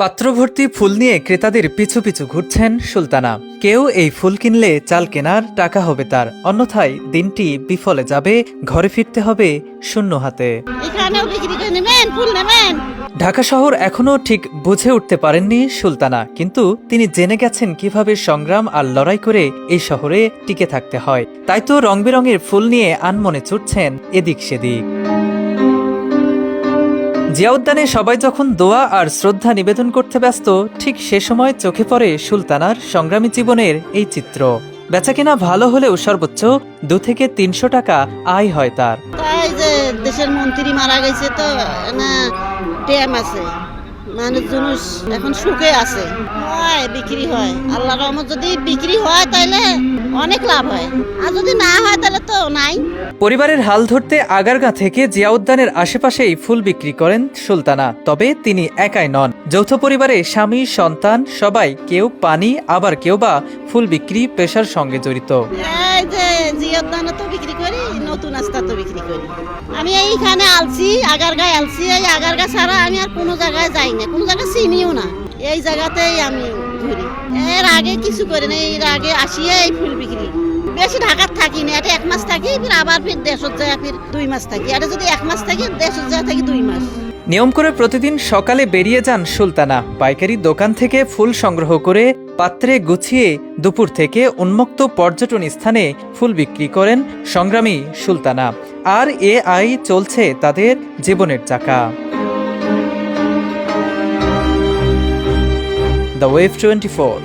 পাত্রভর্তি ফুল নিয়ে ক্রেতাদের পিছু পিছু ঘুরছেন সুলতানা। কেউ এই ফুল কিনলে চাল কেনার টাকা হবে তার, অন্যথায় দিনটি বিফলে যাবে, ঘরে ফিরতে হবে শূন্য হাতে। ঢাকা শহর এখনো ঠিক বুঝে উঠতে পারেননি সুলতানা, কিন্তু তিনি জেনে গেছেন কিভাবে সংগ্রাম আর লড়াই করে এই শহরে টিকে থাকতে হয়। তাই তো রং বেরঙের ফুল নিয়ে আনমনে ছুটছেন এদিক সেদিক। জিয়া উদ্যানে সবাই যখন দোয়া আর শ্রদ্ধা নিবেদন করতে ব্যস্ত, ঠিক সে সময় চোখে পড়ে সুলতানার সংগ্রামী জীবনের এই চিত্র। বেচাকেনা ভালো হলেও সর্বোচ্চ 2 থেকে 300 টাকা আয় হয় তার। তাই যে দেশের মন্ত্রী মারা গেছে তো না, ট্যাম আছে, মানুষজন এখন সুখে আছে, হয় বিক্রি হয়। আল্লাহর রহমত যদি বিক্রি হয় তাহলে অনেক লাভ হয়, আর যদি না হয় তাহলে তো নাই। পরিবারের হাল ধরতে আগারগাঁ থেকে জিয়া উদ্যানের আশেপাশেই ফুল বিক্রি করেন সুলতানা। তবে তিনি একাই নন, যৌথ পরিবারে স্বামী সন্তান সবাই, কেউ পানি আবার কেউ বা ফুল বিক্রি পেশার সঙ্গে জড়িত। এই যে জিয়া উদ্যানে তো বিক্রি করি, নতুন রাস্তা তো বিক্রি করি। আমি এইখানে আলছি, আগারগাঁয় আলছি। এই আগারগাঁ ছাড়া আমি আর কোনো জায়গায় যাই না, কোনো জায়গায় চিনিও না। এই জায়গাতেই আমি ঘুরি। এর আগে কিছু করি না, এর আগে আসিয়ে এই ফুল বিক্রি। বেশি ঢাকার থাকি না, এটা 1 মাস থাকি, ফির আবার ফির দেশত যায়, ফির 2 মাস থাকি। এটা যদি 1 মাস থাকি, দেশত যায় থাকি 2 মাস। নিয়ম করে প্রতিদিন সকালে বেরিয়ে যান সুলতানা। পাইকারি দোকান থেকে ফুল সংগ্রহ করে পাত্রে গুছিয়ে দুপুর থেকে উন্মুক্ত পর্যটন স্থানে ফুল বিক্রি করেন সংগ্রামী সুলতানা। আর এ আয় চলছে তাদের জীবনের চাকা। The wave 24।